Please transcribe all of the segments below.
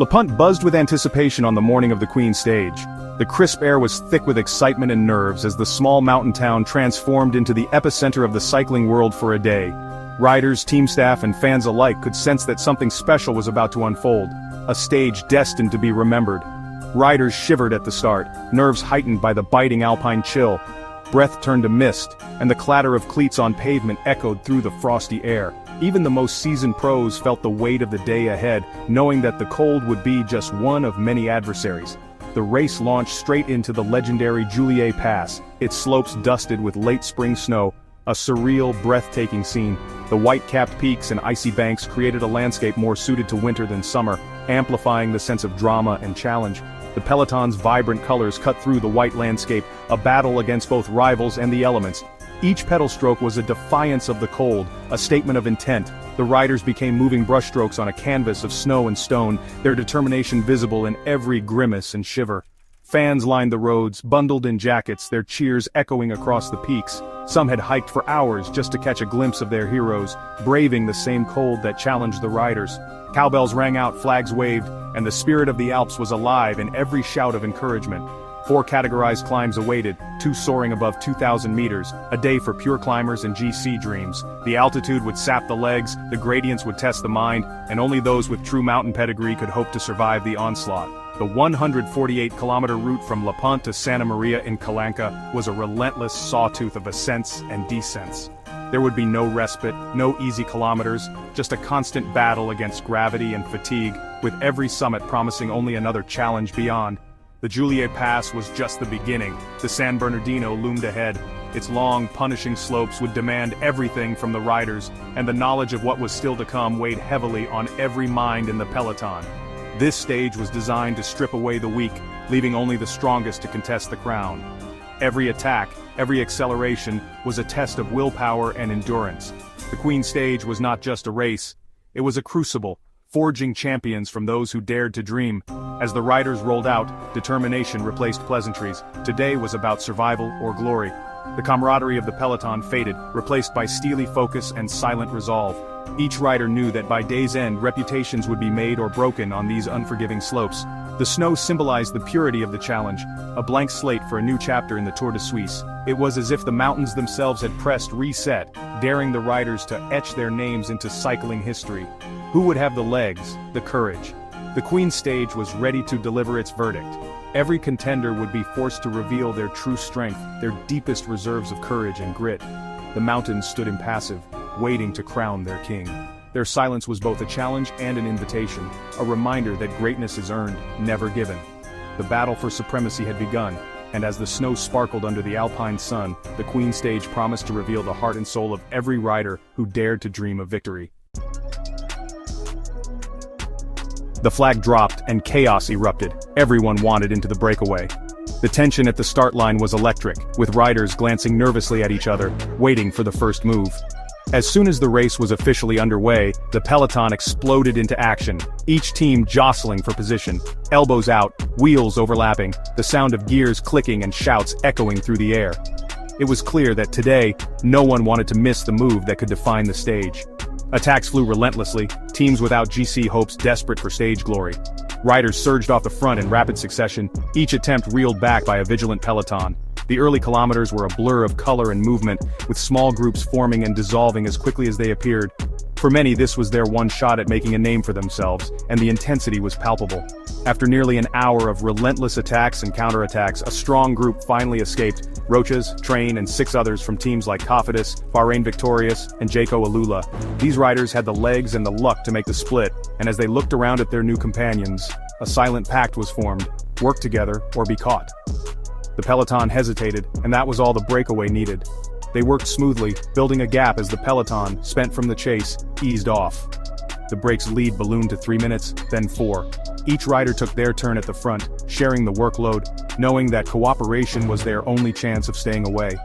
Punt buzzed with anticipation on the morning of the Queen's stage. The crisp air was thick with excitement and nerves as the small mountain town transformed into the epicenter of the cycling world for a day. Riders, team staff, and fans alike could sense that something special was about to unfold, a stage destined to be remembered. Riders shivered at the start, nerves heightened by the biting alpine chill. Breath turned to mist, and the clatter of cleats on pavement echoed through the frosty air. Even the most seasoned pros felt the weight of the day ahead, knowing that the cold would be just one of many adversaries. The race launched straight into the legendary UAE Pass, its slopes dusted with late spring snow, a surreal, breathtaking scene. The white-capped peaks and icy banks created a landscape more suited to winter than summer, amplifying the sense of drama and challenge. The peloton's vibrant colors cut through the white landscape, a battle against both rivals and the elements. Each pedal stroke was a defiance of the cold, a statement of intent. The riders became moving brushstrokes on a canvas of snow and stone, their determination visible in every grimace and shiver. Fans lined the roads, bundled in jackets, their cheers echoing across the peaks. Some had hiked for hours just to catch a glimpse of their heroes, braving the same cold that challenged the riders. Cowbells rang out, flags waved, and the spirit of the Alps was alive in every shout of encouragement. 4 categorized climbs awaited, 2 soaring above 2,000 meters, a day for pure climbers and GC dreams. The altitude would sap the legs, the gradients would test the mind, and only those with true mountain pedigree could hope to survive the onslaught. The 148-kilometer route from Punt to Santa Maria in Calanca was a relentless sawtooth of ascents and descents. There would be no respite, no easy kilometers, just a constant battle against gravity and fatigue, with every summit promising only another challenge beyond. The UAE Pass was just the beginning. The San Bernardino loomed ahead. Its long, punishing slopes would demand everything from the riders, and the knowledge of what was still to come weighed heavily on every mind in the peloton. This stage was designed to strip away the weak, leaving only the strongest to contest the crown. Every attack, every acceleration, was a test of willpower and endurance. The Queen's stage was not just a race, it was a crucible, forging champions from those who dared to dream. As the riders rolled out, determination replaced pleasantries. Today was about survival or glory. The camaraderie of the peloton faded, replaced by steely focus and silent resolve. Each rider knew that by day's end reputations would be made or broken on these unforgiving slopes. The snow symbolized the purity of the challenge, a blank slate for a new chapter in the Tour de Suisse. It was as if the mountains themselves had pressed reset, daring the riders to etch their names into cycling history. Who would have the legs, the courage? The Queen's stage was ready to deliver its verdict. Every contender would be forced to reveal their true strength, their deepest reserves of courage and grit. The mountains stood impassive, waiting to crown their king. Their silence was both a challenge and an invitation, a reminder that greatness is earned, never given. The battle for supremacy had begun, and as the snow sparkled under the alpine sun, the Queen's stage promised to reveal the heart and soul of every rider who dared to dream of victory. The flag dropped and chaos erupted. Everyone wanted into the breakaway. The tension at the start line was electric, with riders glancing nervously at each other, waiting for the first move. As soon as the race was officially underway, the peloton exploded into action, each team jostling for position, elbows out, wheels overlapping, the sound of gears clicking and shouts echoing through the air. It was clear that today, no one wanted to miss the move that could define the stage. Attacks flew relentlessly, teams without GC hopes desperate for stage glory. Riders surged off the front in rapid succession, each attempt reeled back by a vigilant peloton. The early kilometers were a blur of color and movement, with small groups forming and dissolving as quickly as they appeared. For many, this was their one shot at making a name for themselves, and the intensity was palpable. After nearly an hour of relentless attacks and counterattacks, a strong group finally escaped. Roches, Train, and 6 others from teams like Cofidis, Bahrain Victorious, and Jayco Alula. These riders had the legs and the luck to make the split, and as they looked around at their new companions, a silent pact was formed: work together or be caught. The peloton hesitated, and that was all the breakaway needed. They worked smoothly, building a gap as the peloton, spent from the chase, eased off. The break's lead ballooned to 3 minutes, then 4. Each rider took their turn at the front, sharing the workload, knowing that cooperation was their only chance of staying away.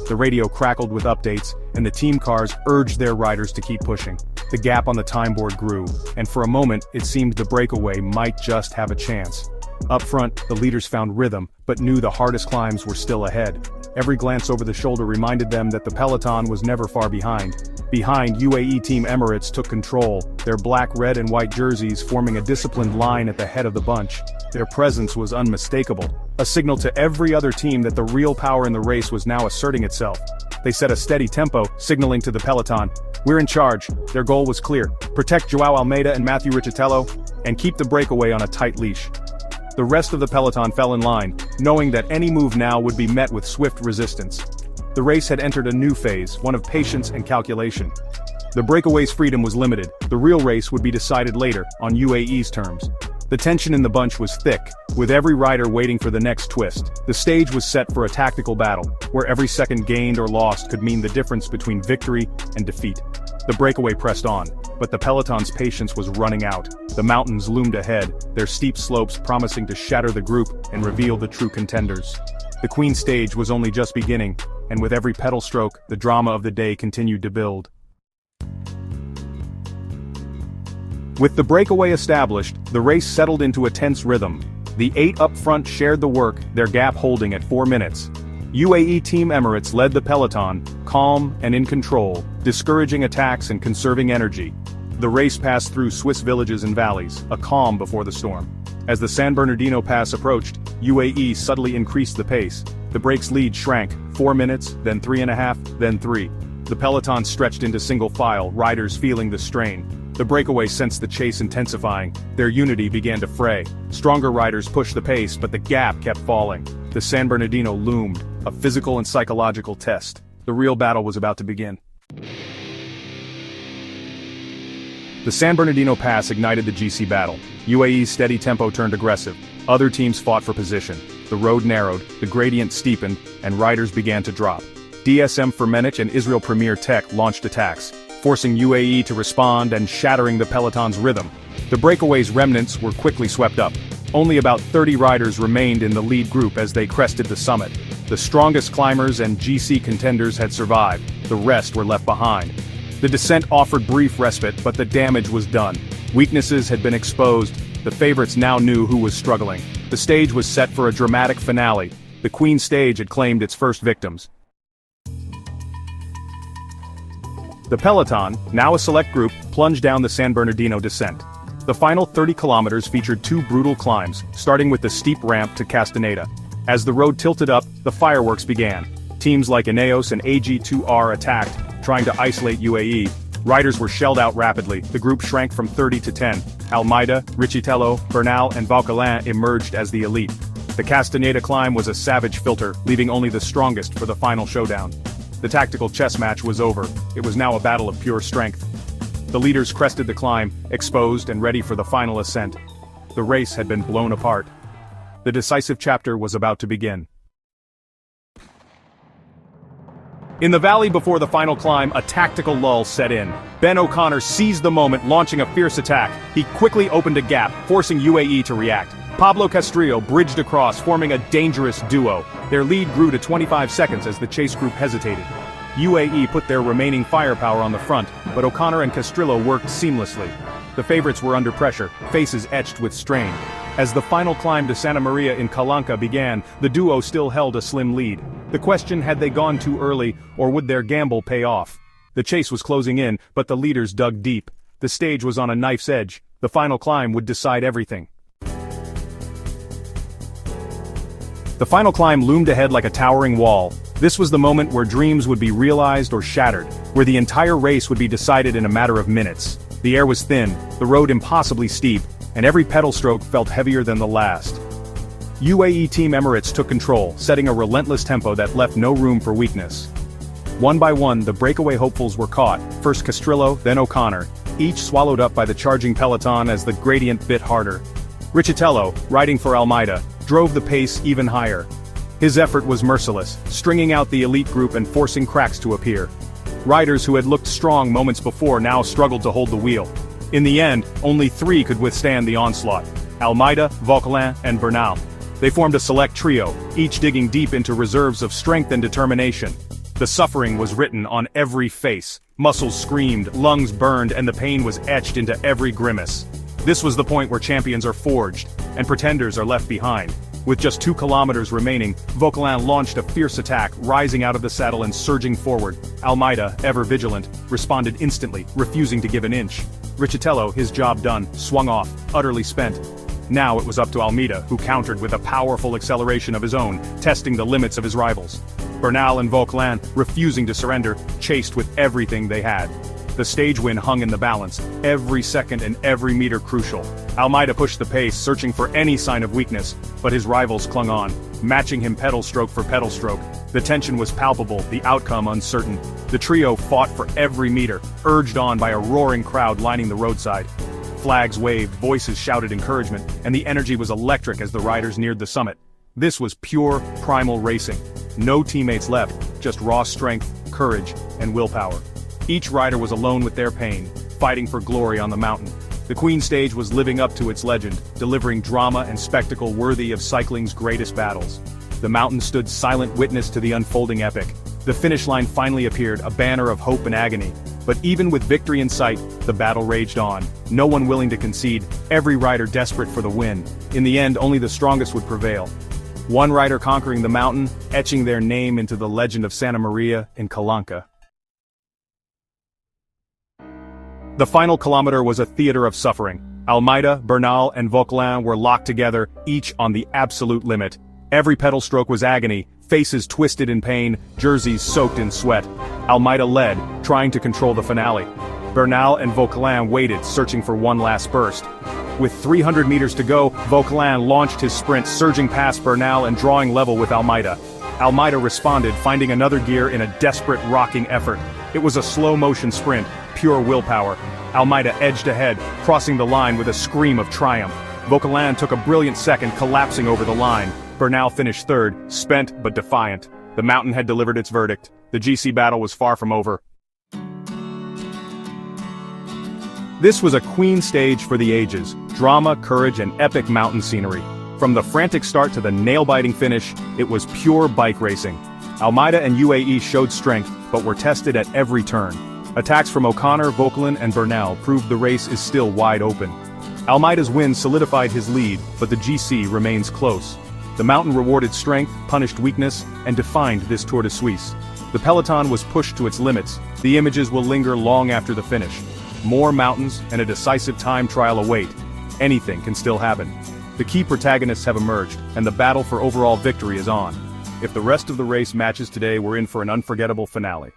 The radio crackled with updates, and the team cars urged their riders to keep pushing. The gap on the time board grew, and for a moment it seemed the breakaway might just have a chance. Up front, the leaders found rhythm, but knew the hardest climbs were still ahead. Every glance over the shoulder reminded them that the peloton was never far behind. Behind, UAE Team Emirates took control, their black, red and white jerseys forming a disciplined line at the head of the bunch. Their presence was unmistakable, a signal to every other team that the real power in the race was now asserting itself. They set a steady tempo, signaling to the peloton, "We're in charge." Their goal was clear: protect Joao Almeida and Matthew Riccitello, and keep the breakaway on a tight leash. The rest of the peloton fell in line, knowing that any move now would be met with swift resistance. The race had entered a new phase, one of patience and calculation. The breakaway's freedom was limited. The real race would be decided later, on UAE's terms. The tension in the bunch was thick, with every rider waiting for the next twist. The stage was set for a tactical battle, where every second gained or lost could mean the difference between victory and defeat. The breakaway pressed on, but the peloton's patience was running out. The mountains loomed ahead, their steep slopes promising to shatter the group and reveal the true contenders. The Queen stage was only just beginning, and with every pedal stroke, the drama of the day continued to build. With the breakaway established, the race settled into a tense rhythm. The 8 up front shared the work, their gap holding at 4 minutes. UAE Team Emirates led the peloton, calm and in control, discouraging attacks and conserving energy. The race passed through Swiss villages and valleys, a calm before the storm. As the San Bernardino Pass approached, UAE subtly increased the pace. The break's lead shrank, 4 minutes, then 3.5, then 3. The peloton stretched into single file, riders feeling the strain. The breakaway sensed the chase intensifying. Their unity began to fray. Stronger riders pushed the pace, but the gap kept falling. The San Bernardino loomed, a physical and psychological test. The real battle was about to begin. The San Bernardino Pass ignited the GC battle. UAE's steady tempo turned aggressive. Other teams fought for position. The road narrowed, the gradient steepened, and riders began to drop. DSM Firmenich and Israel Premier Tech launched attacks, forcing UAE to respond and shattering the peloton's rhythm. The breakaway's remnants were quickly swept up. Only about 30 riders remained in the lead group as they crested the summit. The strongest climbers and GC contenders had survived, the rest were left behind. The descent offered brief respite, but the damage was done. Weaknesses had been exposed, the favorites now knew who was struggling. The stage was set for a dramatic finale. The Queen stage had claimed its first victims. The peloton, now a select group, plunged down the San Bernardino descent. The final 30 kilometers featured 2 brutal climbs, starting with the steep ramp to Castaneda. As the road tilted up, the fireworks began. Teams like Ineos and AG2R attacked, trying to isolate UAE. Riders were shelled out rapidly. The group shrank from 30 to 10. Almeida, Riccitello, Bernal and Vauquelin emerged as the elite. The Castaneda climb was a savage filter, leaving only the strongest for the final showdown. The tactical chess match was over. It was now a battle of pure strength. The leaders crested the climb, exposed and ready for the final ascent. The race had been blown apart. The decisive chapter was about to begin. In the valley before the final climb, a tactical lull set in. Ben O'Connor seized the moment, launching a fierce attack. He quickly opened a gap, forcing UAE to react. Pablo Castrillo bridged across, forming a dangerous duo. Their lead grew to 25 seconds as the chase group hesitated. UAE put their remaining firepower on the front, but O'Connor and Castrillo worked seamlessly. The favorites were under pressure, faces etched with strain. As the final climb to Santa Maria in Calanca began, the duo still held a slim lead. The question: had they gone too early, or would their gamble pay off? The chase was closing in, but the leaders dug deep. The stage was on a knife's edge. The final climb would decide everything. The final climb loomed ahead like a towering wall. This was the moment where dreams would be realized or shattered, where the entire race would be decided in a matter of minutes. The air was thin, the road impossibly steep, and every pedal stroke felt heavier than the last. UAE Team Emirates took control, setting a relentless tempo that left no room for weakness. One by one, the breakaway hopefuls were caught, first Castrillo, then O'Connor, each swallowed up by the charging peloton as the gradient bit harder. Riccitello, riding for Almeida, drove the pace even higher. His effort was merciless, stringing out the elite group and forcing cracks to appear. Riders who had looked strong moments before now struggled to hold the wheel. In the end, only 3 could withstand the onslaught: Almeida, Vauquelin, and Bernal. They formed a select trio, each digging deep into reserves of strength and determination. The suffering was written on every face. Muscles screamed, lungs burned, and the pain was etched into every grimace. This was the point where champions are forged, and pretenders are left behind. With just 2 kilometers remaining, Vauquelin launched a fierce attack, rising out of the saddle and surging forward. Almeida, ever vigilant, responded instantly, refusing to give an inch. Riccitello, his job done, swung off, utterly spent. Now it was up to Almeida, who countered with a powerful acceleration of his own, testing the limits of his rivals. Bernal and Vauquelin, refusing to surrender, chased with everything they had. The stage win hung in the balance, every second and every meter crucial. Almeida pushed the pace, searching for any sign of weakness, but his rivals clung on, matching him pedal stroke for pedal stroke. The tension was palpable, the outcome uncertain. The trio fought for every meter, urged on by a roaring crowd lining the roadside. Flags waved, voices shouted encouragement, and the energy was electric as the riders neared the summit. This was pure, primal racing. No teammates left, just raw strength, courage, and willpower. Each rider was alone with their pain, fighting for glory on the mountain. The Queen Stage was living up to its legend, delivering drama and spectacle worthy of cycling's greatest battles. The mountain stood silent witness to the unfolding epic. The finish line finally appeared, a banner of hope and agony. But even with victory in sight, the battle raged on. No one willing to concede, every rider desperate for the win. In the end, only the strongest would prevail. One rider conquering the mountain, etching their name into the legend of Santa Maria in Calanca. The final kilometer was a theater of suffering. Almeida, Bernal, and Vauquelin were locked together, each on the absolute limit. Every pedal stroke was agony, faces twisted in pain, jerseys soaked in sweat. Almeida led, trying to control the finale. Bernal and Vauquelin waited, searching for one last burst. With 300 meters to go, Vauquelin launched his sprint, surging past Bernal and drawing level with Almeida. Almeida responded, finding another gear in a desperate rocking effort. It was a slow-motion sprint, pure willpower. Almeida edged ahead, crossing the line with a scream of triumph. Vauquelin took a brilliant second, collapsing over the line. Bernal finished third, spent but defiant. The mountain had delivered its verdict. The GC battle was far from over. This was a Queen Stage for the ages, drama, courage, and epic mountain scenery. From the frantic start to the nail-biting finish, it was pure bike racing. Almeida and UAE showed strength, but were tested at every turn. Attacks from O'Connor, Vauquelin, and Bernal proved the race is still wide open. Almeida's win solidified his lead, but the GC remains close. The mountain rewarded strength, punished weakness, and defined this Tour de Suisse. The peloton was pushed to its limits. The images will linger long after the finish. More mountains and a decisive time trial await. Anything can still happen. The key protagonists have emerged, and the battle for overall victory is on. If the rest of the race matches today, we're in for an unforgettable finale.